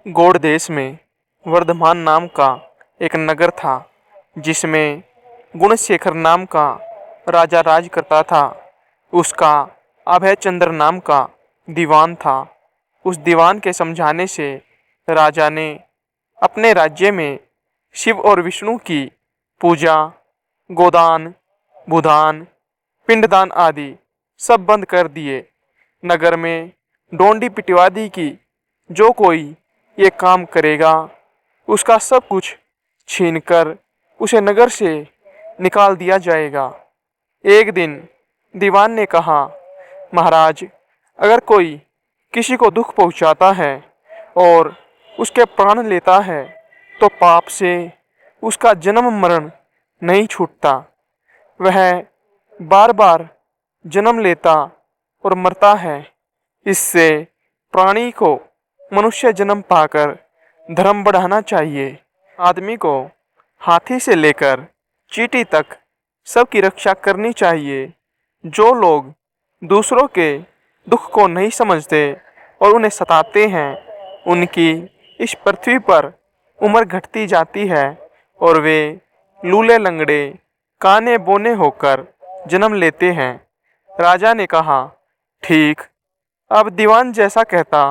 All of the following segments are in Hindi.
गौड़ देश में वर्धमान नाम का एक नगर था, जिसमें गुणशेखर नाम का राजा राज करता था। उसका अभयचंद्र नाम का दीवान था। उस दीवान के समझाने से राजा ने अपने राज्य में शिव और विष्णु की पूजा, गोदान, भूदान, पिंडदान आदि सब बंद कर दिए। नगर में डोंडी पिटवा दी कि जो कोई ये काम करेगा उसका सब कुछ छीनकर उसे नगर से निकाल दिया जाएगा। एक दिन दीवान ने कहा, महाराज, अगर कोई किसी को दुख पहुंचाता है और उसके प्राण लेता है तो पाप से उसका जन्म मरण नहीं छूटता। वह बार बार जन्म लेता और मरता है। इससे प्राणी को मनुष्य जन्म पाकर धर्म बढ़ाना चाहिए। आदमी को हाथी से लेकर चींटी तक सबकी रक्षा करनी चाहिए। जो लोग दूसरों के दुख को नहीं समझते और उन्हें सताते हैं, उनकी इस पृथ्वी पर उम्र घटती जाती है और वे लूले लंगड़े, काने बोने होकर जन्म लेते हैं। राजा ने कहा, ठीक। अब दीवान जैसा कहता,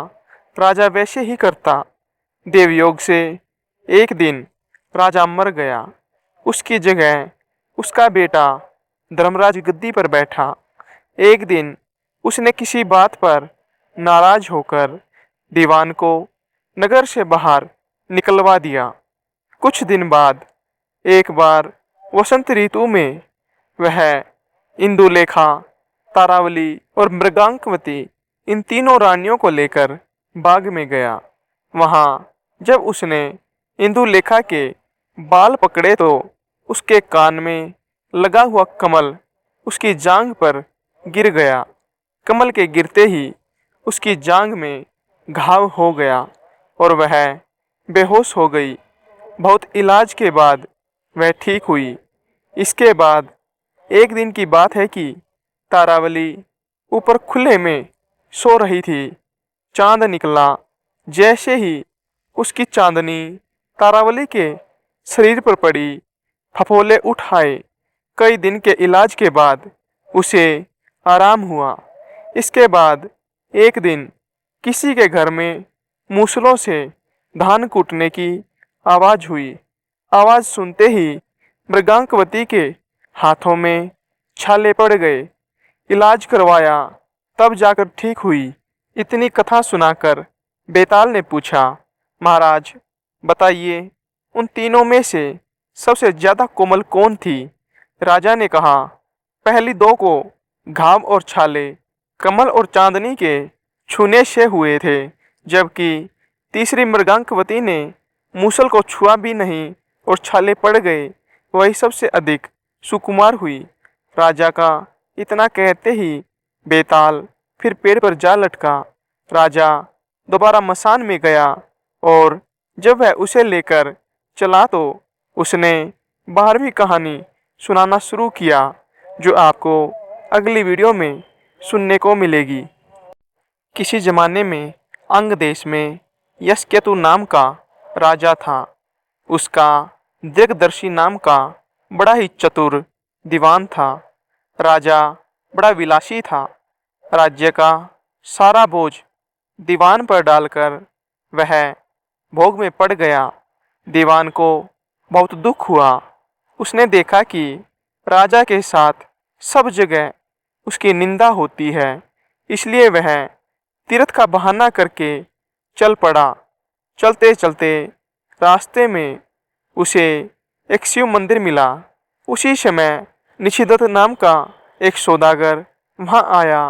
राजा वैसे ही करता। देवयोग से एक दिन राजा मर गया। उसकी जगह उसका बेटा धर्मराज गद्दी पर बैठा। एक दिन उसने किसी बात पर नाराज होकर दीवान को नगर से बाहर निकलवा दिया। कुछ दिन बाद एक बार वसंत ऋतु में वह इंदुलेखा, तारावली और मृगांकवती इन तीनों रानियों को लेकर बाग में गया। वहां जब उसने इंदुलेखा के बाल पकड़े तो उसके कान में लगा हुआ कमल उसकी जांघ पर गिर गया। कमल के गिरते ही उसकी जांघ में घाव हो गया और वह बेहोश हो गई। बहुत इलाज के बाद वह ठीक हुई। इसके बाद एक दिन की बात है कि तारावली ऊपर खुले में सो रही थी। चांद निकला। जैसे ही उसकी चांदनी तारावली के शरीर पर पड़ी, फफोले उठ आए। कई दिन के इलाज के बाद उसे आराम हुआ। इसके बाद एक दिन किसी के घर में मूसलों से धान कूटने की आवाज़ हुई। आवाज़ सुनते ही मृगांकवती के हाथों में छाले पड़ गए। इलाज करवाया, तब जाकर ठीक हुई। इतनी कथा सुनाकर बेताल ने पूछा, महाराज, बताइए, उन तीनों में से सबसे ज्यादा कोमल कौन थी? राजा ने कहा, पहली दो को घाव और छाले कमल और चांदनी के छूने से हुए थे, जबकि तीसरी मृगांकवती ने मूसल को छुआ भी नहीं और छाले पड़ गए। वही सबसे अधिक सुकुमार हुई। राजा का इतना कहते ही बेताल फिर पेड़ पर जा लटका। राजा दोबारा मसान में गया और जब वह उसे लेकर चला तो उसने 12वीं कहानी सुनाना शुरू किया, जो आपको अगली वीडियो में सुनने को मिलेगी। किसी जमाने में अंग देश में यशकेतु नाम का राजा था। उसका दीर्घदर्शी नाम का बड़ा ही चतुर दीवान था। राजा बड़ा विलासी था। राज्य का सारा बोझ दीवान पर डालकर वह भोग में पड़ गया। दीवान को बहुत दुख हुआ। उसने देखा कि राजा के साथ सब जगह उसकी निंदा होती है, इसलिए वह तीर्थ का बहाना करके चल पड़ा। चलते चलते रास्ते में उसे एक शिव मंदिर मिला। उसी समय निशिदत्त नाम का एक सौदागर वहां आया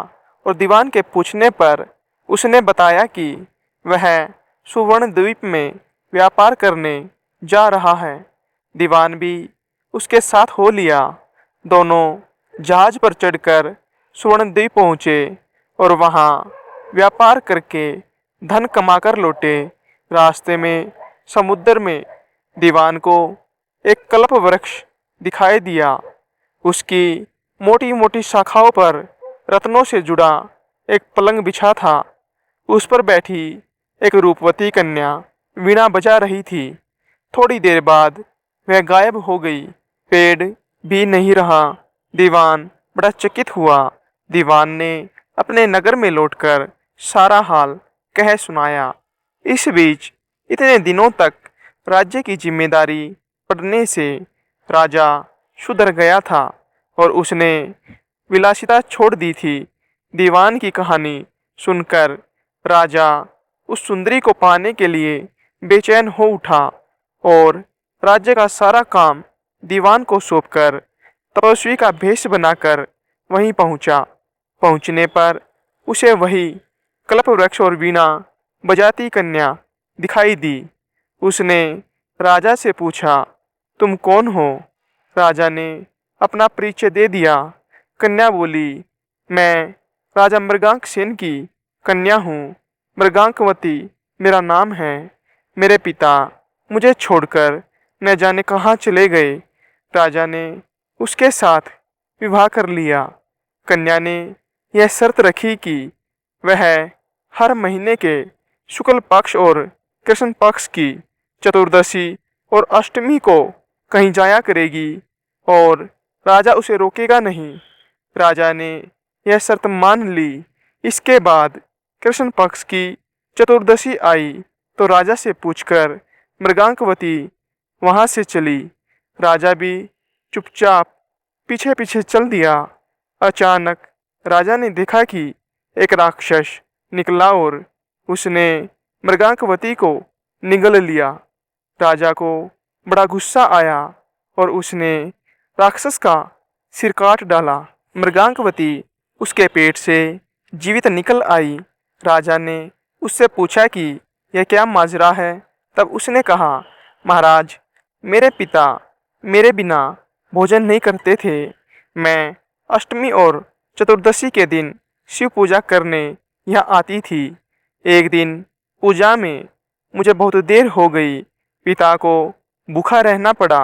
और दीवान के पूछने पर उसने बताया कि वह सुवर्ण द्वीप में व्यापार करने जा रहा है। दीवान भी उसके साथ हो लिया। दोनों जहाज पर चढ़कर सुवर्ण द्वीप पहुँचे और वहाँ व्यापार करके धन कमाकर लौटे। रास्ते में समुद्र में दीवान को एक कल्प वृक्ष दिखाई दिया। उसकी मोटी मोटी शाखाओं पर रत्नों से जुड़ा एक पलंग बिछा था। उस पर बैठी एक रूपवती कन्या वीणा बजा रही थी। थोड़ी देर बाद वह गायब हो गई। पेड़ भी नहीं रहा। दीवान बड़ा चकित हुआ। दीवान ने अपने नगर में लौटकर सारा हाल कह सुनाया। इस बीच इतने दिनों तक राज्य की जिम्मेदारी पड़ने से राजा सुधर गया था और उसने विलासिता छोड़ दी थी। दीवान की कहानी सुनकर राजा उस सुंदरी को पाने के लिए बेचैन हो उठा और राज्य का सारा काम दीवान को सौंपकर तपस्वी का भेष बनाकर वहीं पहुंचा। पहुंचने पर उसे वही कल्पवृक्ष और वीणा बजाती कन्या दिखाई दी। उसने राजा से पूछा, तुम कौन हो? राजा ने अपना परिचय दे दिया। कन्या बोली, मैं राजा मृगांक सेन की कन्या हूँ। मृगांकवती मेरा नाम है। मेरे पिता मुझे छोड़कर न जाने कहाँ चले गए। राजा ने उसके साथ विवाह कर लिया। कन्या ने यह शर्त रखी कि वह हर महीने के शुक्ल पक्ष और कृष्ण पक्ष की चतुर्दशी और अष्टमी को कहीं जाया करेगी और राजा उसे रोकेगा नहीं। राजा ने यह शर्त मान ली। इसके बाद कृष्ण पक्ष की चतुर्दशी आई तो राजा से पूछकर मृगांकवती वहां से चली। राजा भी चुपचाप पीछे पीछे चल दिया। अचानक राजा ने देखा कि एक राक्षस निकला और उसने मृगांकवती को निगल लिया। राजा को बड़ा गुस्सा आया और उसने राक्षस का सिर काट डाला। मृगांकवती उसके पेट से जीवित निकल आई। राजा ने उससे पूछा कि यह क्या माजरा है। तब उसने कहा, महाराज, मेरे पिता मेरे बिना भोजन नहीं करते थे। मैं अष्टमी और चतुर्दशी के दिन शिव पूजा करने यहाँ आती थी। एक दिन पूजा में मुझे बहुत देर हो गई। पिता को भूखा रहना पड़ा।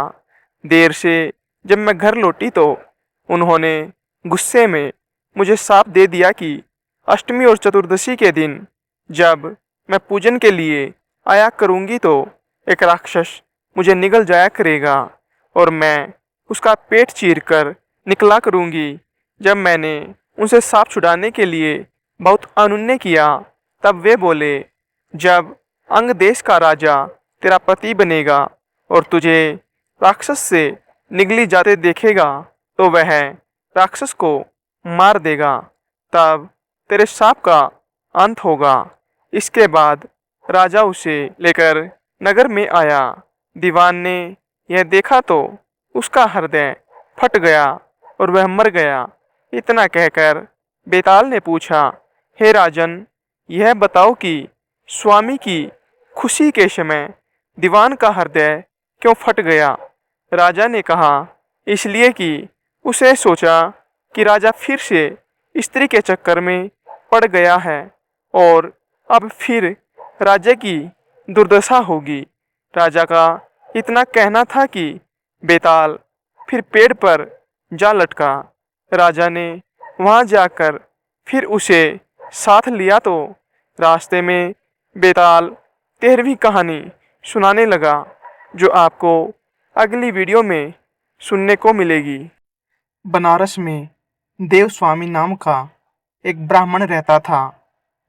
देर से जब मैं घर लौटी तो उन्होंने गुस्से में मुझे शाप दे दिया कि अष्टमी और चतुर्दशी के दिन जब मैं पूजन के लिए आया करूँगी तो एक राक्षस मुझे निगल जाया करेगा और मैं उसका पेट चीरकर निकला करूँगी। जब मैंने उनसे शाप छुड़ाने के लिए बहुत अनुनय किया तब वे बोले, जब अंग देश का राजा तेरा पति बनेगा और तुझे राक्षस से निगली जाते देखेगा तो वह राक्षस को मार देगा। तब तेरे शाप का अंत होगा। इसके बाद राजा उसे लेकर नगर में आया। दीवान ने यह देखा तो उसका हृदय फट गया और वह मर गया। इतना कहकर बेताल ने पूछा, हे राजन, यह बताओ कि स्वामी की खुशी के समय दीवान का हृदय क्यों फट गया? राजा ने कहा, इसलिए कि उसे सोचा कि राजा फिर से स्त्री के चक्कर में पड़ गया है और अब फिर राज्य की दुर्दशा होगी। राजा का इतना कहना था कि बेताल फिर पेड़ पर जा लटका। राजा ने वहां जाकर फिर उसे साथ लिया तो रास्ते में बेताल 13वीं कहानी सुनाने लगा, जो आपको अगली वीडियो में सुनने को मिलेगी। बनारस में देव स्वामी नाम का एक ब्राह्मण रहता था।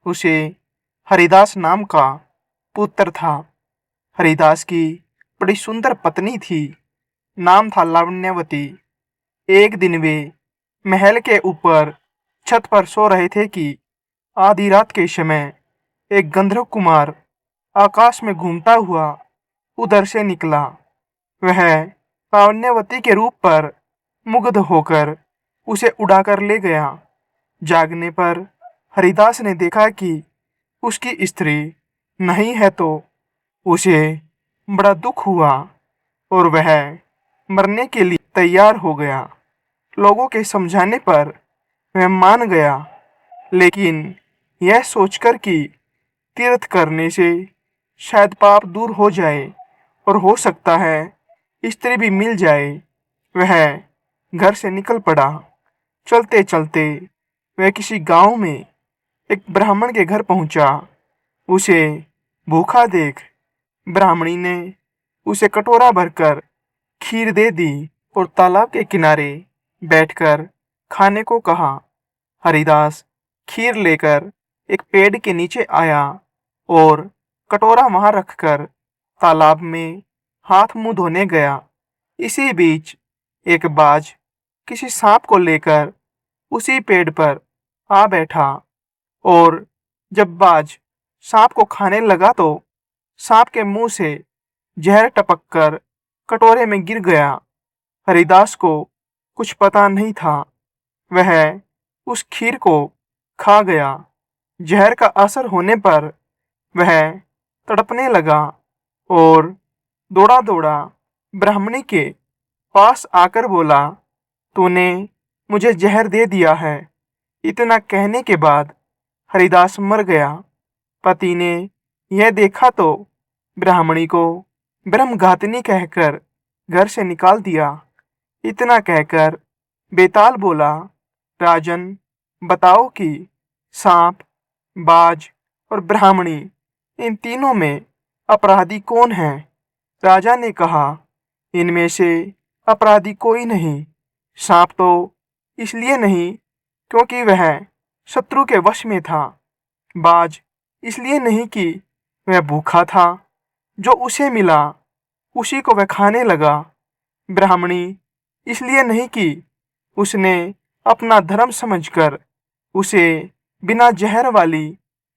उसे हरिदास नाम का पुत्र था। हरिदास की बड़ी सुंदर पत्नी थी। नाम था लावण्यवती। एक दिन वे महल के ऊपर छत पर सो रहे थे कि आधी रात के समय एक गंधर्व कुमार आकाश में घूमता हुआ उधर से निकला। वह लावण्यवती के रूप पर मुग्ध होकर उसे उड़ाकर ले गया। जागने पर हरिदास ने देखा कि उसकी स्त्री नहीं है तो उसे बड़ा दुख हुआ और वह मरने के लिए तैयार हो गया। लोगों के समझाने पर वह मान गया, लेकिन यह सोचकर कि तीर्थ करने से शायद पाप दूर हो जाए और हो सकता है स्त्री भी मिल जाए, वह घर से निकल पड़ा। चलते चलते वह किसी गांव में एक ब्राह्मण के घर पहुंचा। उसे भूखा देख ब्राह्मणी ने उसे कटोरा भरकर खीर दे दी और तालाब के किनारे बैठकर खाने को कहा। हरिदास खीर लेकर एक पेड़ के नीचे आया और कटोरा वहां रखकर तालाब में हाथ मुंह धोने गया। इसी बीच एक बाज किसी सांप को लेकर उसी पेड़ पर आ बैठा और जब बाज सांप को खाने लगा तो सांप के मुंह से जहर टपक कर कटोरे में गिर गया। हरिदास को कुछ पता नहीं था। वह उस खीर को खा गया। जहर का असर होने पर वह तड़पने लगा और दौड़ा दौड़ा ब्राह्मणी के पास आकर बोला, तूने मुझे जहर दे दिया है। इतना कहने के बाद हरिदास मर गया। पति ने यह देखा तो ब्राह्मणी को ब्रह्मघातिनी कहकर घर से निकाल दिया। इतना कहकर बेताल बोला, राजन बताओ कि सांप, बाज और ब्राह्मणी इन तीनों में अपराधी कौन है? राजा ने कहा, इनमें से अपराधी कोई नहीं। सांप तो इसलिए नहीं क्योंकि वह शत्रु के वश में था। बाज इसलिए नहीं कि वह भूखा था, जो उसे मिला उसी को वह खाने लगा। ब्राह्मणी इसलिए नहीं कि उसने अपना धर्म समझकर उसे बिना जहर वाली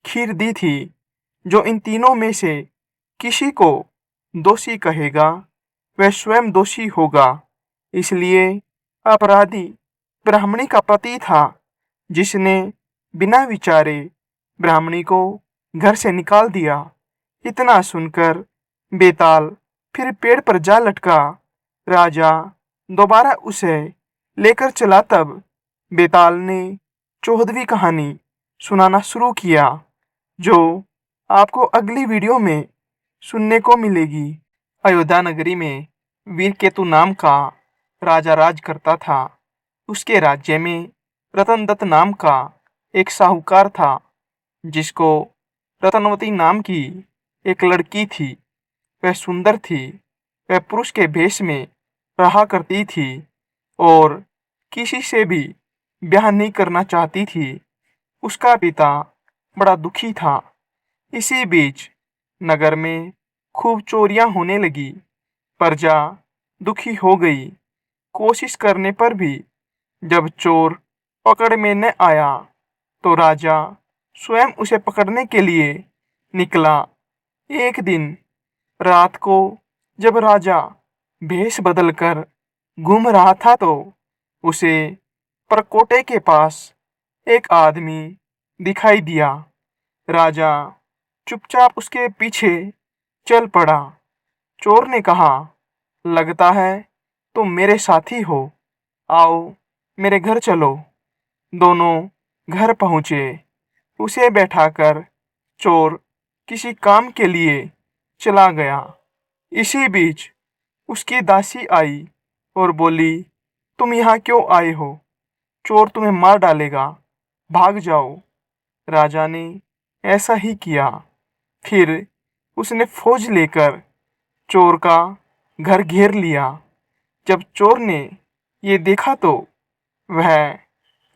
खीर दी थी। जो इन तीनों में से किसी को दोषी कहेगा वह स्वयं दोषी होगा। इसलिए अपराधी ब्राह्मणी का पति था, जिसने बिना विचारे ब्राह्मणी को घर से निकाल दिया। इतना सुनकर बेताल फिर पेड़ पर जा लटका। राजा दोबारा उसे लेकर चला तब बेताल ने 14वीं कहानी सुनाना शुरू किया, जो आपको अगली वीडियो में सुनने को मिलेगी। अयोध्या नगरी में वीरकेतु नाम का राजा राज करता था। उसके राज्य में रतनदत्त नाम का एक साहूकार था, जिसको रतनवती नाम की एक लड़की थी। वह सुंदर थी। वह पुरुष के भेष में रहा करती थी और किसी से भी ब्याह नहीं करना चाहती थी। उसका पिता बड़ा दुखी था। इसी बीच नगर में खूब चोरियां होने लगी। प्रजा दुखी हो गई। कोशिश करने पर भी जब चोर पकड़ में न आया तो राजा स्वयं उसे पकड़ने के लिए निकला। एक दिन रात को जब राजा भेष बदलकर घूम रहा था तो उसे परकोटे के पास एक आदमी दिखाई दिया। राजा चुपचाप उसके पीछे चल पड़ा। चोर ने कहा, लगता है तुम मेरे साथी हो, आओ मेरे घर चलो। दोनों घर पहुँचे। उसे बैठाकर चोर किसी काम के लिए चला गया। इसी बीच उसकी दासी आई और बोली, तुम यहाँ क्यों आए हो? चोर तुम्हें मार डालेगा, भाग जाओ। राजा ने ऐसा ही किया। फिर उसने फौज लेकर चोर का घर घेर लिया। जब चोर ने ये देखा तो वह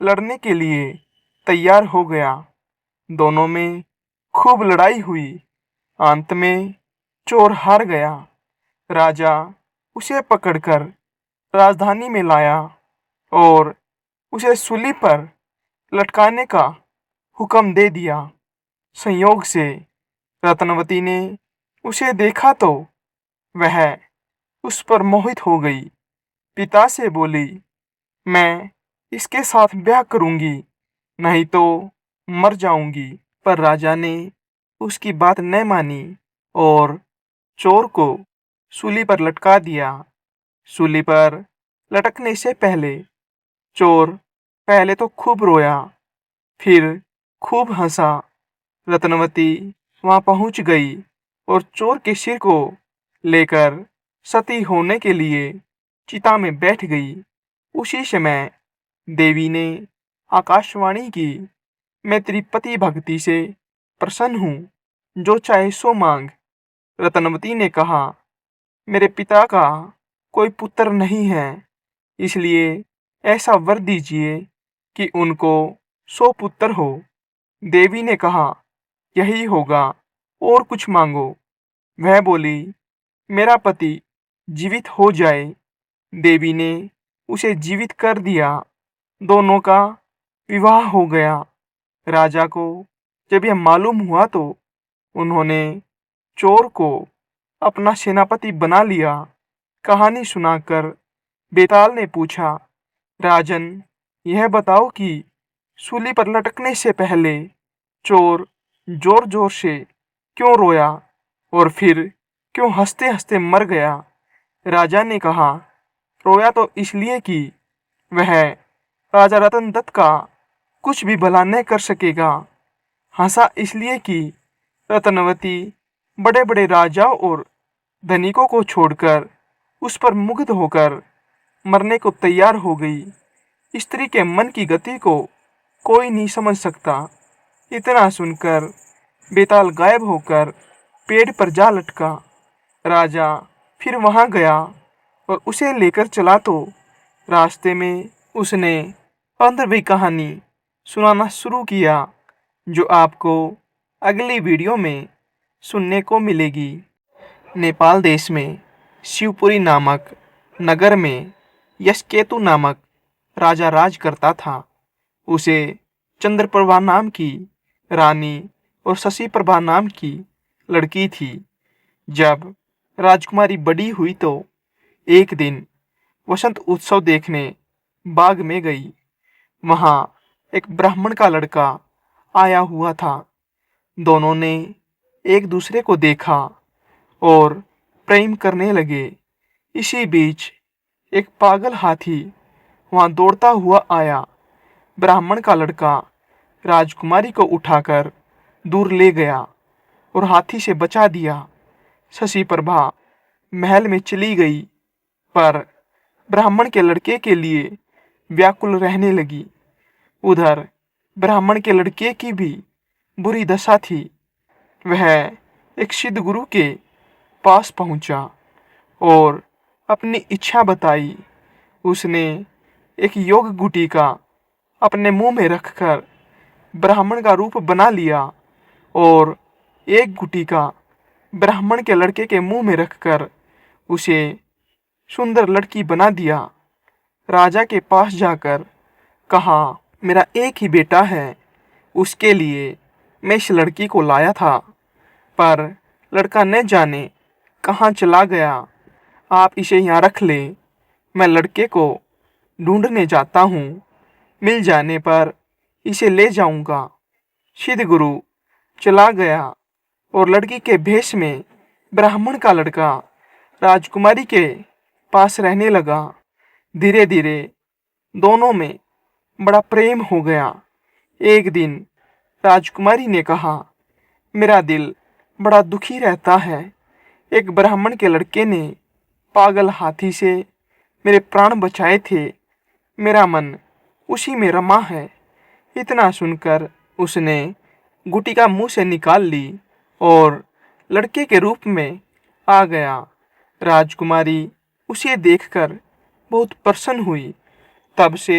लड़ने के लिए तैयार हो गया। दोनों में खूब लड़ाई हुई। अंत में चोर हार गया। राजा उसे पकड़कर राजधानी में लाया और उसे सूली पर लटकाने का हुक्म दे दिया। संयोग से रत्नवती ने उसे देखा तो वह उस पर मोहित हो गई। पिता से बोली, मैं इसके साथ ब्याह करूंगी, नहीं तो मर जाऊंगी। पर राजा ने उसकी बात न मानी और चोर को सूली पर लटका दिया। सूली पर लटकने से पहले चोर पहले तो खूब रोया, फिर खूब हंसा। रत्नवती वहां पहुंच गई और चोर के सिर को लेकर सती होने के लिए चिता में बैठ गई। उसी समय देवी ने आकाशवाणी की, मैं तेरी पति भक्ति से प्रसन्न हूँ, जो चाहे सो मांग। रत्नवती ने कहा, मेरे पिता का कोई पुत्र नहीं है, इसलिए ऐसा वर दीजिए कि उनको 100 पुत्र हो। देवी ने कहा, यही होगा, और कुछ मांगो। वह बोली, मेरा पति जीवित हो जाए। देवी ने उसे जीवित कर दिया। दोनों का विवाह हो गया। राजा को जब यह मालूम हुआ तो उन्होंने चोर को अपना सेनापति बना लिया। कहानी सुनाकर बेताल ने पूछा, राजन, यह बताओ कि सूली पर लटकने से पहले चोर जोर जोर से क्यों रोया और फिर क्यों हंसते हंसते मर गया। राजा ने कहा, रोया तो इसलिए कि वह राजा रतन दत्त का कुछ भी भला नहीं कर सकेगा। हंसा इसलिए कि रत्नवती बड़े बड़े राजाओं और धनिकों को छोड़कर उस पर मुग्ध होकर मरने को तैयार हो गई। स्त्री के मन की गति को कोई नहीं समझ सकता। इतना सुनकर बेताल गायब होकर पेड़ पर जा लटका। राजा फिर वहां गया और उसे लेकर चला तो रास्ते में उसने 15वीं कहानी सुनाना शुरू किया, जो आपको अगली वीडियो में सुनने को मिलेगी। नेपाल देश में शिवपुरी नामक नगर में यशकेतु नामक राजा राज करता था। उसे चंद्रप्रभा नाम की रानी और शशि प्रभा नाम की लड़की थी। जब राजकुमारी बड़ी हुई तो एक दिन वसंत उत्सव देखने बाग में गई। वहां एक ब्राह्मण का लड़का आया हुआ था। दोनों ने एक दूसरे को देखा और प्रेम करने लगे। इसी बीच एक पागल हाथी वहां दौड़ता हुआ आया। ब्राह्मण का लड़का राजकुमारी को उठाकर दूर ले गया और हाथी से बचा दिया। शशि प्रभा महल में चली गई, पर ब्राह्मण के लड़के के लिए व्याकुल रहने लगी। उधर ब्राह्मण के लड़के की भी बुरी दशा थी। वह एक सिद्ध गुरु के पास पहुंचा और अपनी इच्छा बताई। उसने एक योग गुटिका अपने मुंह में रखकर ब्राह्मण का रूप बना लिया और एक गुटिका ब्राह्मण के लड़के के मुंह में रखकर उसे सुंदर लड़की बना दिया। राजा के पास जाकर कहा, मेरा एक ही बेटा है, उसके लिए मैं इस लड़की को लाया था, पर लड़का न जाने कहाँ चला गया। आप इसे यहाँ रख ले, मैं लड़के को ढूंढने जाता हूँ। मिल जाने पर इसे ले जाऊंगा। सिद्ध गुरु चला गया और लड़की के भेष में ब्राह्मण का लड़का राजकुमारी के पास रहने लगा। धीरे धीरे दोनों में बड़ा प्रेम हो गया। एक दिन राजकुमारी ने कहा, मेरा दिल बड़ा दुखी रहता है। एक ब्राह्मण के लड़के ने पागल हाथी से मेरे प्राण बचाए थे। मेरा मन उसी में रमा है। इतना सुनकर उसने गुटिका मुंह से निकाल ली और लड़के के रूप में आ गया। राजकुमारी उसे देखकर बहुत प्रसन्न हुई। तब से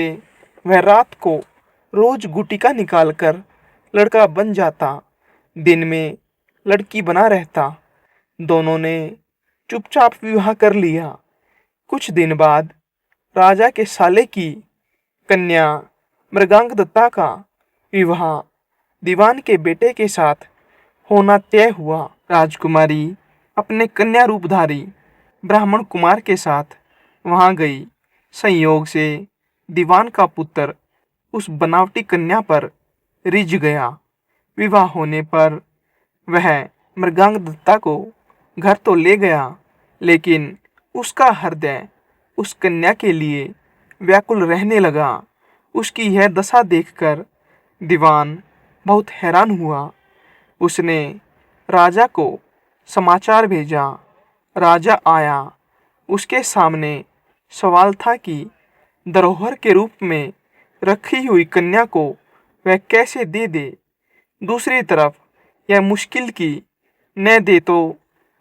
वह रात को रोज गुटिका निकालकर लड़का बन जाता, दिन में लड़की बना रहता। दोनों ने चुपचाप विवाह कर लिया। कुछ दिन बाद राजा के साले की कन्या मृगांगदत्ता का विवाह दीवान के बेटे के साथ होना तय हुआ। राजकुमारी अपने कन्या रूपधारी ब्राह्मण कुमार के साथ वहां गई। संयोग से दीवान का पुत्र उस बनावटी कन्या पर रिझ गया। विवाह होने पर वह मृगांगदत्ता को घर तो ले गया, लेकिन उसका हृदय उस कन्या के लिए व्याकुल रहने लगा। उसकी यह दशा देखकर दीवान बहुत हैरान हुआ। उसने राजा को समाचार भेजा। राजा आया। उसके सामने सवाल था कि धरोहर के रूप में रखी हुई कन्या को वह कैसे दे दे। दूसरी तरफ यह मुश्किल की न दे तो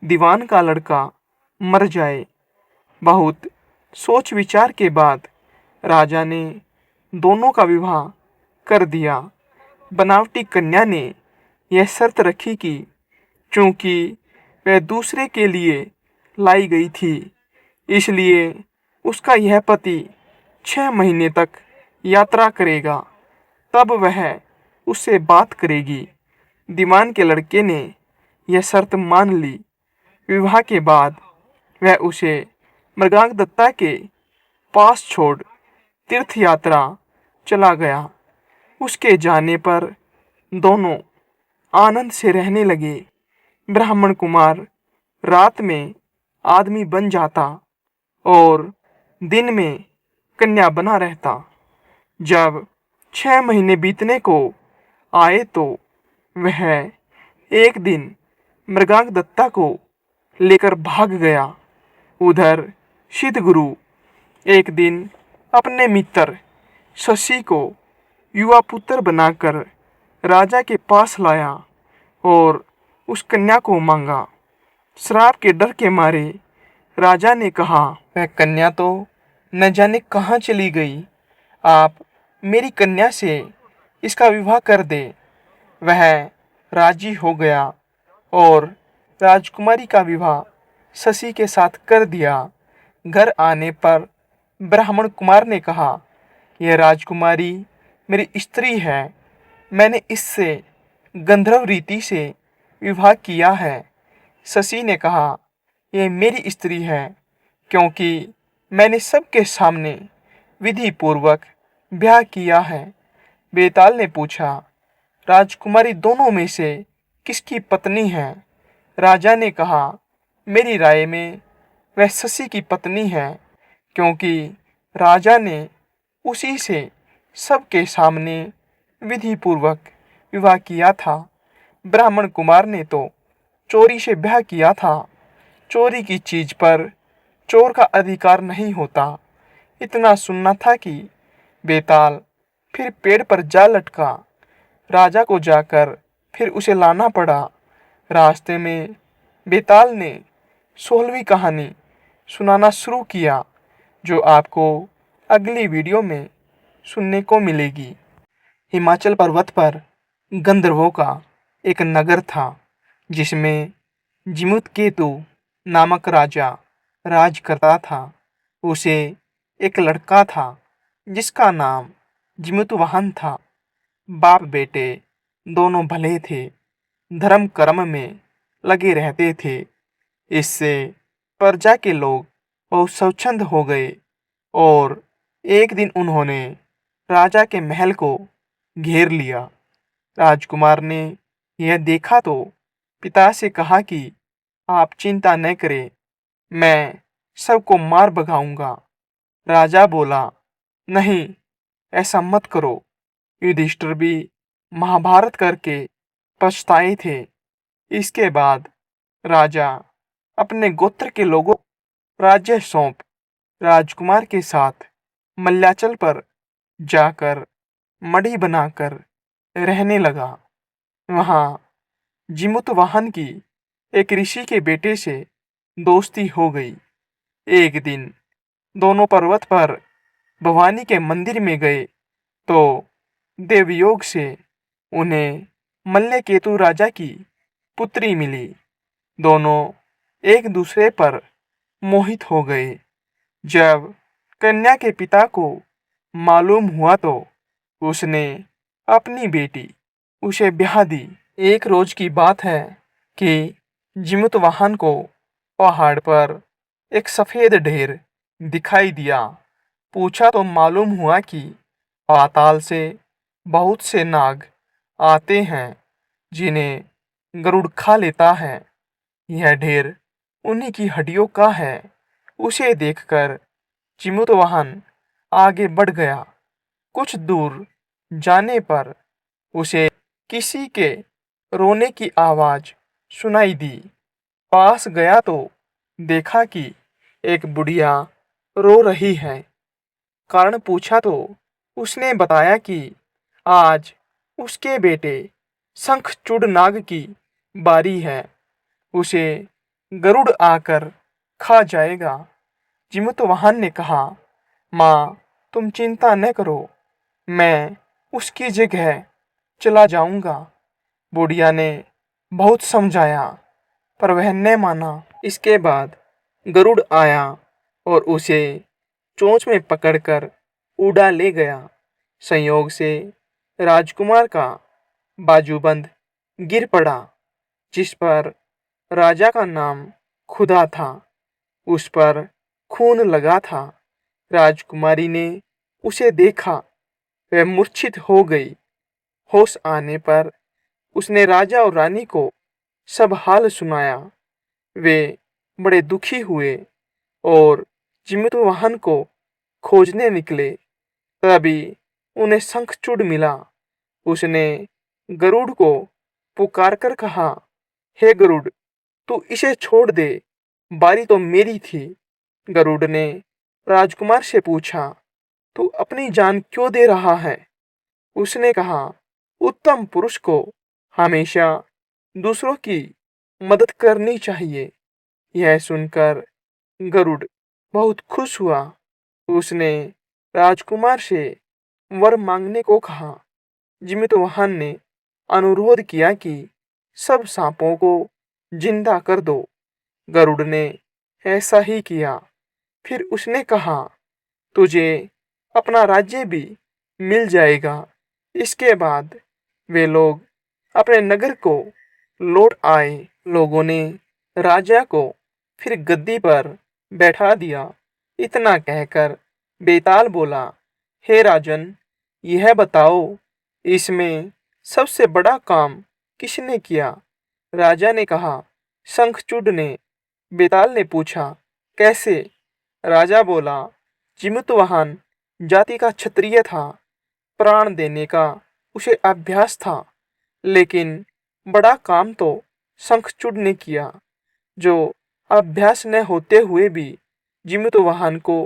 दीवान का लड़का मर जाए। बहुत सोच विचार के बाद राजा ने दोनों का विवाह कर दिया। बनावटी कन्या ने यह शर्त रखी कि चूंकि वह दूसरे के लिए लाई गई थी, इसलिए उसका यह पति 6 महीने तक यात्रा करेगा, तब वह उससे बात करेगी। दीवान के लड़के ने यह शर्त मान ली। विवाह के बाद वह उसे मृगांगदत्ता के पास छोड़ तीर्थ यात्रा चला गया। उसके जाने पर दोनों आनंद से रहने लगे। ब्राह्मण कुमार रात में आदमी बन जाता और दिन में कन्या बना रहता। जब 6 महीने बीतने को आए तो वह एक दिन मृगांगदत्ता को लेकर भाग गया। उधर सिद्ध गुरु एक दिन अपने मित्र शशि को युवा पुत्र बनाकर राजा के पास लाया और उस कन्या को मांगा। श्राप के डर के मारे राजा ने कहा, वह कन्या तो न जाने कहाँ चली गई। आप मेरी कन्या से इसका विवाह कर दे। वह राजी हो गया और राजकुमारी का विवाह शशि के साथ कर दिया। घर आने पर ब्राह्मण कुमार ने कहा, यह राजकुमारी मेरी स्त्री है। मैंने इससे गंधर्व रीति से विवाह किया है। शशि ने कहा, यह मेरी स्त्री है क्योंकि मैंने सबके सामने विधि पूर्वक ब्याह किया है। बेताल ने पूछा, राजकुमारी दोनों में से किसकी पत्नी है? राजा ने कहा, मेरी राय में वह शशि की पत्नी है क्योंकि राजा ने उसी से सबके सामने विधि पूर्वक विवाह किया था। ब्राह्मण कुमार ने तो चोरी से ब्याह किया था। चोरी की चीज पर चोर का अधिकार नहीं होता। इतना सुनना था कि बेताल फिर पेड़ पर जा लटका। राजा को जाकर फिर उसे लाना पड़ा। रास्ते में बेताल ने 16वीं कहानी सुनाना शुरू किया, जो आपको अगली वीडियो में सुनने को मिलेगी। हिमाचल पर्वत पर गंधर्वों का एक नगर था, जिसमें जिमुतकेतु नामक राजा राज करता था। उसे एक लड़का था जिसका नाम जिमुतवाहन था। बाप बेटे दोनों भले थे, धर्म कर्म में लगे रहते थे। इससे प्रजा के लोग बहुत स्वच्छंद हो गए और एक दिन उन्होंने राजा के महल को घेर लिया। राजकुमार ने यह देखा तो पिता से कहा कि आप चिंता न करें, मैं सबको मार भगाऊंगा। राजा बोला, नहीं, ऐसा मत करो। युधिष्ठिर भी महाभारत करके पछताए थे। इसके बाद राजा अपने गोत्र के लोगों को राज्य सौंप राजकुमार के साथ मल्याचल पर जाकर मढ़ी बनाकर रहने लगा। वहाँ जिमुतवाहन की एक ऋषि के बेटे से दोस्ती हो गई। एक दिन दोनों पर्वत पर भवानी के मंदिर में गए तो देवयोग से उन्हें मल्लकेतु राजा की पुत्री मिली। दोनों एक दूसरे पर मोहित हो गए। जब कन्या के पिता को मालूम हुआ तो उसने अपनी बेटी उसे ब्याह दी। एक रोज की बात है कि जिमुतवाहन को पहाड़ पर एक सफेद ढेर दिखाई दिया। पूछा तो मालूम हुआ कि पाताल से बहुत से नाग आते हैं जिन्हें गरुड़ खा लेता है। यह ढेर उन्हीं की हड्डियों का है। उसे देखकर जिमुतवाहन आगे बढ़ गया। कुछ दूर जाने पर उसे किसी के रोने की आवाज सुनाई दी। पास गया तो देखा कि एक बुढ़िया रो रही है। कारण पूछा तो उसने बताया कि आज उसके बेटे शंखचूड़ नाग की बारी है। उसे गरुड़ आकर खा जाएगा। जिमुतवाहन ने कहा, माँ तुम चिंता न करो, मैं उसकी जगह चला जाऊंगा। बुढ़िया ने बहुत समझाया पर वह न माना। इसके बाद गरुड़ आया और उसे चोंच में पकड़कर उड़ा ले गया। संयोग से राजकुमार का बाजूबंद गिर पड़ा, जिस पर राजा का नाम खुदा था। उस पर खून लगा था। राजकुमारी ने उसे देखा, वह मूर्छित हो गई। होश आने पर उसने राजा और रानी को सब हाल सुनाया। वे बड़े दुखी हुए और जिमुतवाहन को खोजने निकले। तभी उन्हें शंखचूड़ मिला। उसने गरुड़ को पुकारकर कहा, हे गरुड़, तू इसे छोड़ दे, बारी तो मेरी थी। गरुड़ ने राजकुमार से पूछा, तू अपनी जान क्यों दे रहा है? उसने कहा, उत्तम पुरुष को हमेशा दूसरों की मदद करनी चाहिए। यह सुनकर गरुड़ बहुत खुश हुआ। उसने राजकुमार से वर मांगने को कहा। जिमुतवाहन ने अनुरोध किया कि सब सांपों को जिंदा कर दो। गरुड़ ने ऐसा ही किया। फिर उसने कहा, तुझे अपना राज्य भी मिल जाएगा। इसके बाद वे लोग अपने नगर को लौट आए। लोगों ने राजा को फिर गद्दी पर बैठा दिया। इतना कहकर बेताल बोला, हे राजन, यह बताओ, इसमें सबसे बड़ा काम किसने किया? राजा ने कहा, शंखचूड़ ने। बेताल ने पूछा, कैसे? राजा बोला, जिमुतवाहन जाति का क्षत्रिय था, प्राण देने का उसे अभ्यास था, लेकिन बड़ा काम तो शंखचूड़ ने किया, जो अभ्यास न होते हुए भी जिमुतवाहन को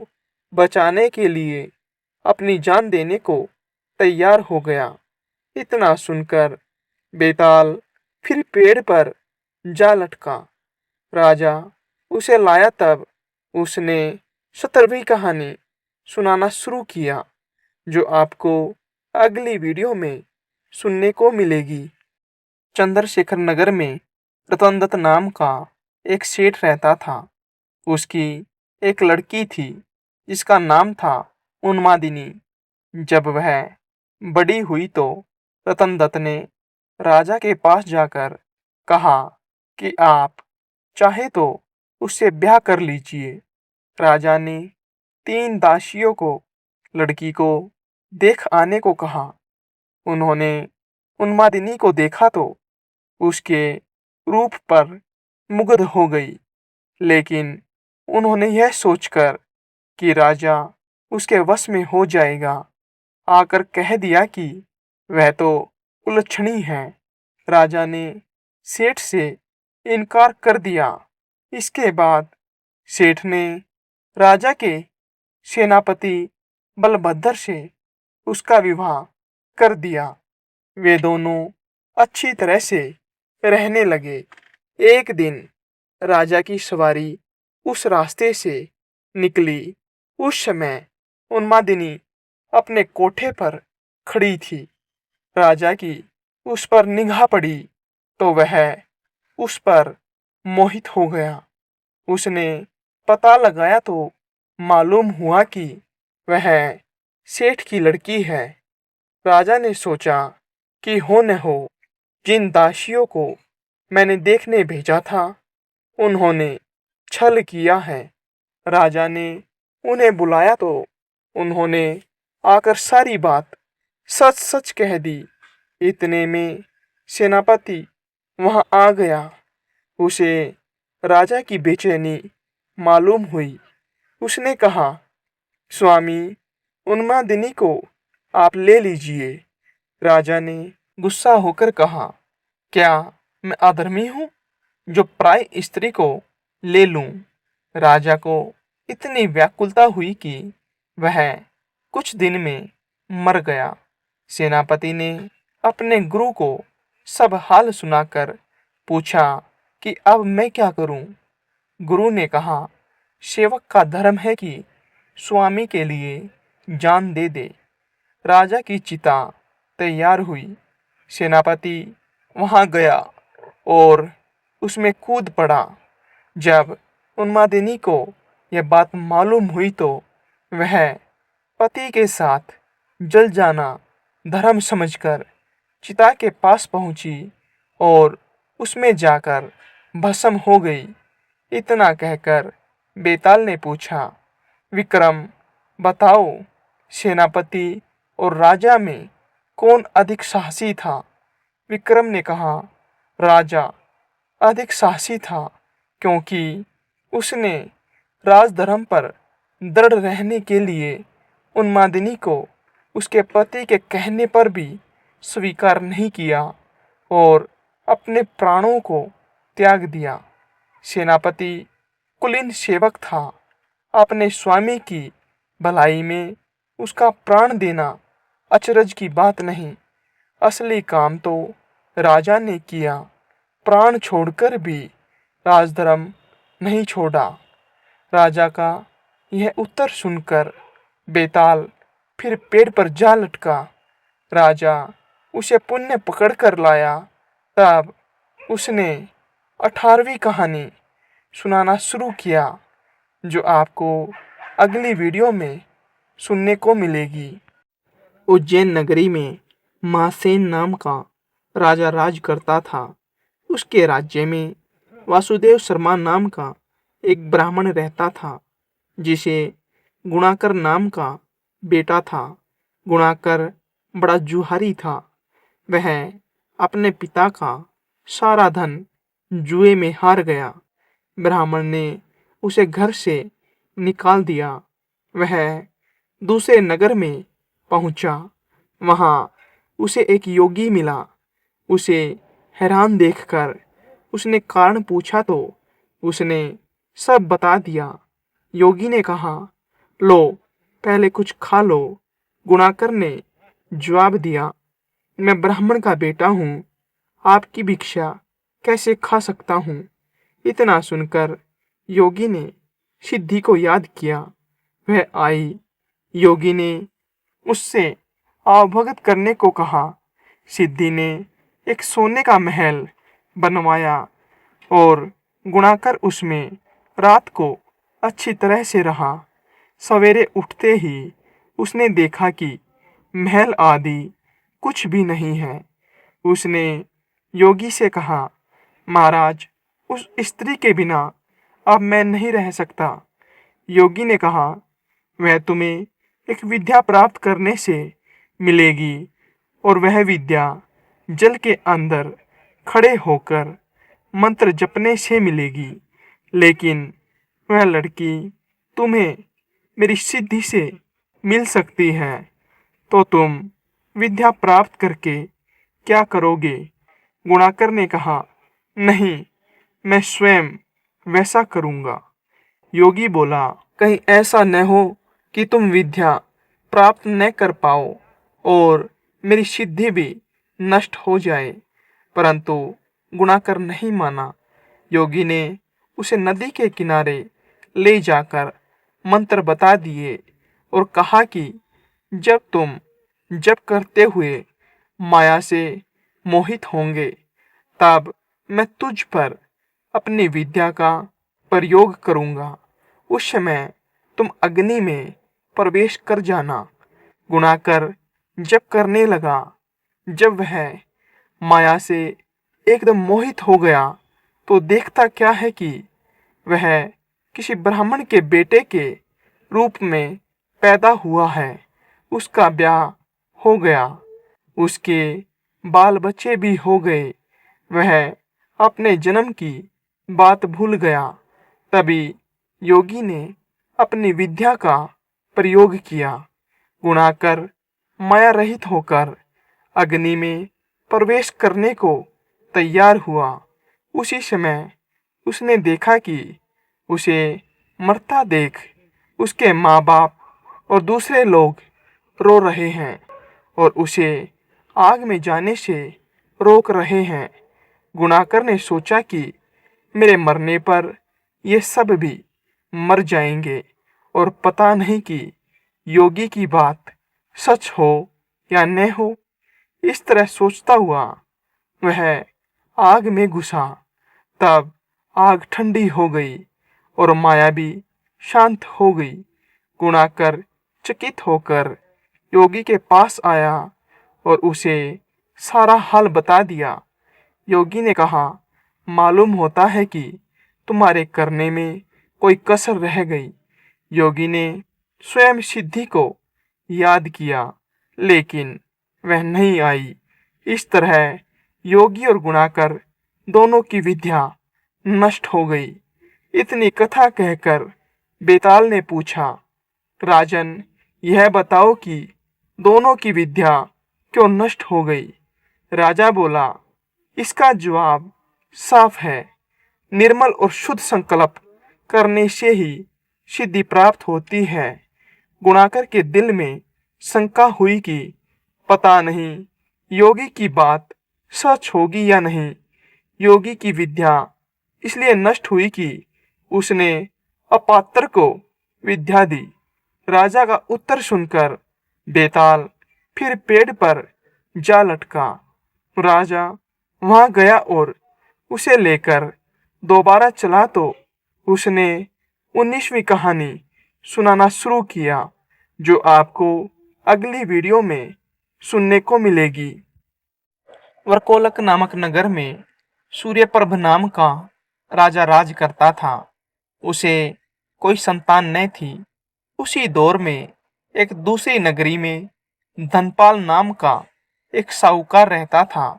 बचाने के लिए अपनी जान देने को तैयार हो गया। इतना सुनकर बेताल फिर पेड़ पर जा लटका। राजा उसे लाया तब उसने 17वीं कहानी सुनाना शुरू किया, जो आपको अगली वीडियो में सुनने को मिलेगी। चंद्रशेखर नगर में रतनदत्त नाम का एक सेठ रहता था। उसकी एक लड़की थी जिसका नाम था उन्मादिनी। जब वह बड़ी हुई तो रतनदत्त ने राजा के पास जाकर कहा कि आप चाहे तो उससे ब्याह कर लीजिए। राजा ने 3 दासियों को लड़की को देख आने को कहा। उन्होंने उन्मादिनी को देखा तो उसके रूप पर मुग्ध हो गई, लेकिन उन्होंने यह सोचकर कि राजा उसके वश में हो जाएगा, आकर कह दिया कि वह तो कुलच्छणी है। राजा ने सेठ से इनकार कर दिया। इसके बाद सेठ ने राजा के सेनापति बलभद्र से उसका विवाह कर दिया। वे दोनों अच्छी तरह से रहने लगे। एक दिन राजा की सवारी उस रास्ते से निकली। उस समय उन्मादिनी अपने कोठे पर खड़ी थी। राजा की उस पर निगाह पड़ी तो वह उस पर मोहित हो गया। उसने पता लगाया तो मालूम हुआ कि वह सेठ की लड़की है। राजा ने सोचा कि हो न हो, जिन दासियों को मैंने देखने भेजा था उन्होंने छल किया है। राजा ने उन्हें बुलाया तो उन्होंने आकर सारी बात सच सच कह दी। इतने में सेनापति वहां आ गया। उसे राजा की बेचैनी मालूम हुई। उसने कहा, स्वामी, उन्मादिनी को आप ले लीजिए। राजा ने गुस्सा होकर कहा, क्या मैं अधर्मी हूँ जो पराई स्त्री को ले लूं? राजा को इतनी व्याकुलता हुई कि वह कुछ दिन में मर गया। सेनापति ने अपने गुरु को सब हाल सुनाकर पूछा कि अब मैं क्या करूं। गुरु ने कहा, सेवक का धर्म है कि स्वामी के लिए जान दे दे। राजा की चिता तैयार हुई। सेनापति वहां गया और उसमें कूद पड़ा। जब उन्मादिनी को यह बात मालूम हुई तो वह पति के साथ जल जाना धर्म समझकर चिता के पास पहुंची और उसमें जाकर भस्म हो गई। इतना कहकर बेताल ने पूछा, विक्रम, बताओ, सेनापति और राजा में कौन अधिक साहसी था। विक्रम ने कहा, राजा अधिक साहसी था, क्योंकि उसने राजधर्म पर दृढ़ रहने के लिए उन्मादिनी को उसके पति के कहने पर भी स्वीकार नहीं किया और अपने प्राणों को त्याग दिया। सेनापति कुलीन सेवक था। अपने स्वामी की भलाई में उसका प्राण देना अचरज की बात नहीं। असली काम तो राजा ने किया। प्राण छोड़कर भी राजधर्म नहीं छोड़ा। राजा का यह उत्तर सुनकर बेताल फिर पेड़ पर जा लटका। राजा उसे पुण्य पकड़ कर लाया। तब उसने 18वीं कहानी सुनाना शुरू किया, जो आपको अगली वीडियो में सुनने को मिलेगी। उज्जैन नगरी में महासेन नाम का राजा राज करता था। उसके राज्य में वासुदेव शर्मा नाम का एक ब्राह्मण रहता था, जिसे गुणाकर नाम का बेटा था। गुणाकर बड़ा जुहारी था। वह अपने पिता का सारा धन जुए में हार गया। ब्राह्मण ने उसे घर से निकाल दिया। वह दूसरे नगर में पहुंचा। वहां उसे एक योगी मिला। उसे हैरान देखकर उसने कारण पूछा तो उसने सब बता दिया। योगी ने कहा, लो, पहले कुछ खा लो। गुणाकर ने जवाब दिया, मैं ब्राह्मण का बेटा हूँ, आपकी भिक्षा कैसे खा सकता हूँ। इतना सुनकर योगी ने सिद्धि को याद किया। वह आई। योगी ने उससे आवभगत करने को कहा। सिद्धि ने एक सोने का महल बनवाया और गुणाकर उसमें रात को अच्छी तरह से रहा। सवेरे उठते ही उसने देखा कि महल आदि कुछ भी नहीं है। उसने योगी से कहा, महाराज, उस स्त्री के बिना अब मैं नहीं रह सकता। योगी ने कहा, वह तुम्हें एक विद्या प्राप्त करने से मिलेगी और वह विद्या जल के अंदर खड़े होकर मंत्र जपने से मिलेगी। लेकिन वह लड़की तुम्हें मेरी सिद्धि से मिल सकती है, तो तुम विद्या प्राप्त करके क्या करोगे। गुणाकर ने कहा, नहीं, मैं स्वयं वैसा करूँगा। योगी बोला, कहीं ऐसा न हो कि तुम विद्या प्राप्त न कर पाओ और मेरी सिद्धि भी नष्ट हो जाए। परंतु गुणाकर नहीं माना। योगी ने उसे नदी के किनारे ले जाकर मंत्र बता दिए और कहा कि जब तुम जप करते हुए माया से मोहित होंगे, तब मैं तुझ पर अपनी विद्या का प्रयोग करूँगा। उस समय तुम अग्नि में प्रवेश कर जाना। गुणाकर जप करने लगा। जब वह माया से एकदम मोहित हो गया तो देखता क्या है कि वह किसी ब्राह्मण के बेटे के रूप में पैदा हुआ है। उसका ब्याह हो गया। उसके बाल बच्चे भी हो गए। वह अपने जन्म की बात भूल गया। तभी योगी ने अपनी विद्या का प्रयोग किया। गुणाकर माया रहित होकर अग्नि में प्रवेश करने को तैयार हुआ। उसी समय उसने देखा कि उसे मरता देख उसके माँ बाप और दूसरे लोग रो रहे हैं और उसे आग में जाने से रोक रहे हैं। गुणाकर ने सोचा कि मेरे मरने पर ये सब भी मर जाएंगे और पता नहीं कि योगी की बात सच हो या न हो। इस तरह सोचता हुआ वह आग में घुसा। तब आग ठंडी हो गई और माया भी शांत हो गई। गुणाकर चकित होकर योगी के पास आया और उसे सारा हाल बता दिया। योगी ने कहा, मालूम होता है कि तुम्हारे करने में कोई कसर रह गई। योगी ने स्वयं सिद्धि को याद किया, लेकिन वह नहीं आई। इस तरह योगी और गुणाकर दोनों की विद्या नष्ट हो गई। इतनी कथा कहकर बेताल ने पूछा, राजन, यह बताओ कि दोनों की विद्या क्यों नष्ट हो गई? राजा बोला, इसका जवाब साफ है। निर्मल और शुद्ध संकल्प करने से ही सिद्धि प्राप्त होती है। गुणाकर के दिल में शंका हुई कि पता नहीं योगी की बात सच होगी या नहीं। योगी की विद्या इसलिए नष्ट हुई कि उसने अपात्र को विद्या दी। राजा का उत्तर सुनकर बेताल फिर पेड़ पर जा लटका। राजा वहां गया और उसे लेकर दोबारा चला तो उसने 19वीं कहानी सुनाना शुरू किया, जो आपको अगली वीडियो में सुनने को मिलेगी। वरकोलक नामक नगर में सूर्यप्रभ नाम का राजा राज करता था। उसे कोई संतान न थी। उसी दौर में एक दूसरी नगरी में धनपाल नाम का एक साहूकार रहता था।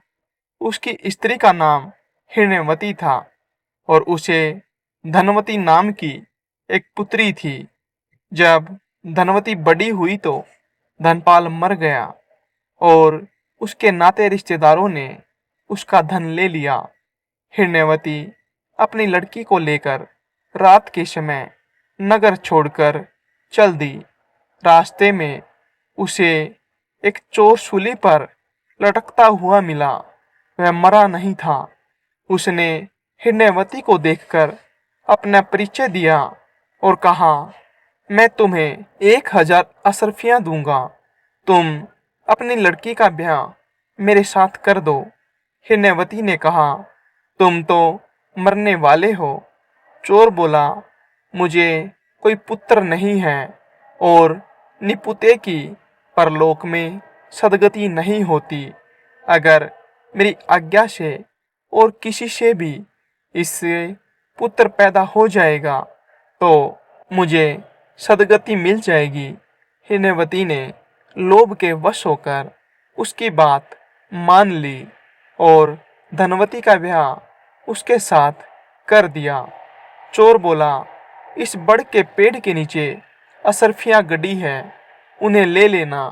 उसकी स्त्री का नाम हिरण्यवती था और उसे धनवती नाम की एक पुत्री थी। जब धनवती बड़ी हुई तो धनपाल मर गया और उसके नाते रिश्तेदारों ने उसका धन ले लिया। हिरण्यवती अपनी लड़की को लेकर रात के समय नगर छोड़कर चल दी। रास्ते में उसे एक चोर सूली पर लटकता हुआ मिला। वह मरा नहीं था। उसने हिरण्यवती को देखकर अपना परिचय दिया और कहा, मैं तुम्हें 1000 अशर्फियां दूंगा। तुम अपनी लड़की का ब्याह मेरे साथ कर दो। हिरण्यवती ने कहा, तुम तो मरने वाले हो। चोर बोला, मुझे कोई पुत्र नहीं है और निपुते की परलोक में सदगति नहीं होती। अगर मेरी आज्ञा से और किसी से भी इससे पुत्र पैदा हो जाएगा तो मुझे सदगति मिल जाएगी। हिरण्यवती ने लोभ के वश होकर उसकी बात मान ली और धनवती का ब्याह उसके साथ कर दिया। चोर बोला, इस बड़ के पेड़ के नीचे अशर्फियां गड़ी है, उन्हें ले लेना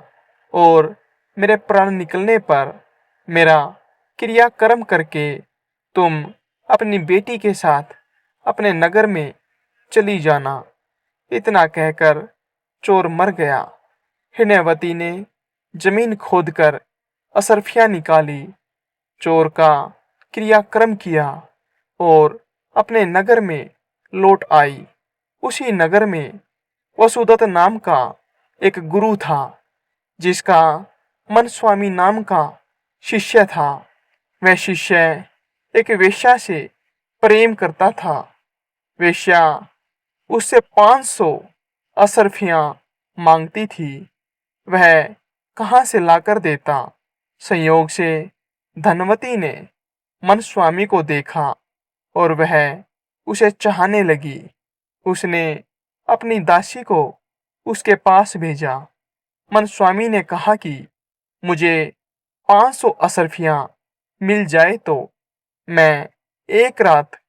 और मेरे प्राण निकलने पर मेरा क्रियाकर्म करके तुम अपनी बेटी के साथ अपने नगर में चली जाना। इतना कहकर चोर मर गया। हिरण्यवती ने जमीन खोदकर अशर्फियां निकाली, चोर का क्रियाक्रम किया और अपने नगर में लौट आई। उसी नगर में वसुदत्त नाम का एक गुरु था, जिसका मन स्वामी नाम का शिष्य था। वह शिष्य एक वेश्या से प्रेम करता था। वेश्या उससे 500 अशर्फियां मांगती थी। वह कहाँ से लाकर देता? संयोग से धनवती ने मन स्वामी को देखा और वह उसे चाहने लगी। उसने अपनी दासी को उसके पास भेजा। मन स्वामी ने कहा कि मुझे 500 अशर्फियां मिल जाए तो मैं एक रात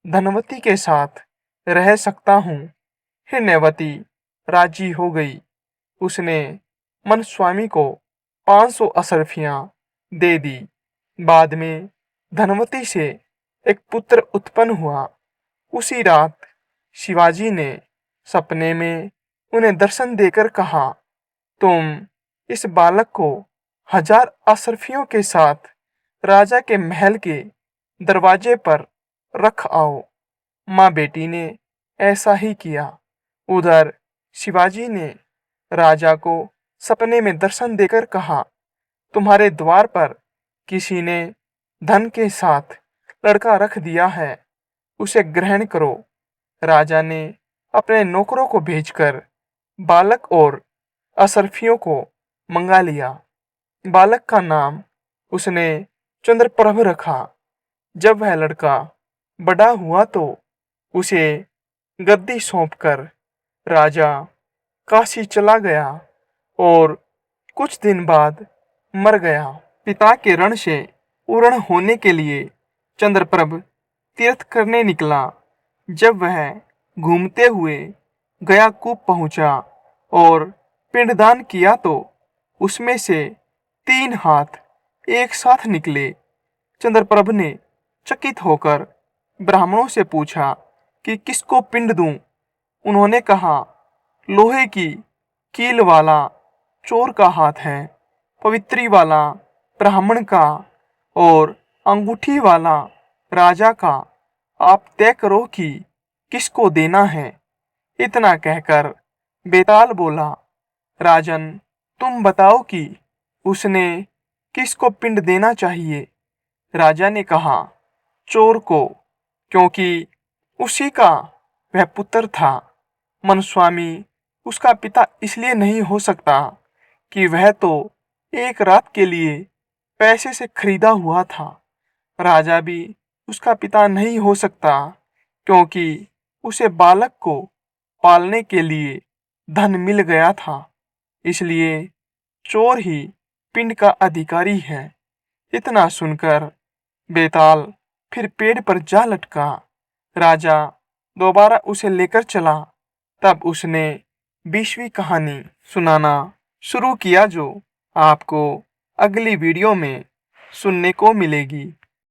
धनवती के साथ रह सकता हूँ। हिरण्यवती राजी हो गई। उसने मन स्वामी को 500 अशर्फियां दे दी। बाद में धनवती से एक पुत्र उत्पन्न हुआ। उसी रात शिवाजी ने सपने में उन्हें दर्शन देकर कहा, तुम इस बालक को 1000 अशर्फियों के साथ राजा के महल के दरवाजे पर रख आओ। माँ बेटी ने ऐसा ही किया। उधर शिवाजी ने राजा को सपने में दर्शन देकर कहा, तुम्हारे द्वार पर किसी ने धन के साथ लड़का रख दिया है, उसे ग्रहण करो। राजा ने अपने नौकरों को भेजकर बालक और अशरफियों को मंगा लिया। बालक का नाम उसने चंद्रप्रभ रखा। जब वह लड़का बड़ा हुआ तो उसे गद्दी सौंपकर राजा काशी चला गया और कुछ दिन बाद मर गया। पिता के ऋण से पूर्ण होने के लिए चंद्रप्रभ तीर्थ करने निकला। जब वह घूमते हुए गया कूप पहुंचा और पिंडदान किया तो उसमें से 3 हाथ एक साथ निकले। चंद्रप्रभ ने चकित होकर ब्राह्मणों से पूछा कि किसको पिंड दूं। उन्होंने कहा, लोहे की कील वाला चोर का हाथ है, पवित्री वाला ब्राह्मण का और अंगूठी वाला राजा का। आप तय करो कि किसको देना है। इतना कहकर बेताल बोला, राजन तुम बताओ कि उसने किसको पिंड देना चाहिए। राजा ने कहा, चोर को, क्योंकि उसी का वह पुत्र था। मनस्वामी उसका पिता इसलिए नहीं हो सकता कि वह तो एक रात के लिए पैसे से खरीदा हुआ था। राजा भी उसका पिता नहीं हो सकता क्योंकि उसे बालक को पालने के लिए धन मिल गया था। इसलिए चोर ही पिंड का अधिकारी है। इतना सुनकर बेताल फिर पेड़ पर जा लटका। राजा दोबारा उसे लेकर चला। तब उसने 20वीं कहानी सुनाना शुरू किया जो आपको अगली वीडियो में सुनने को मिलेगी।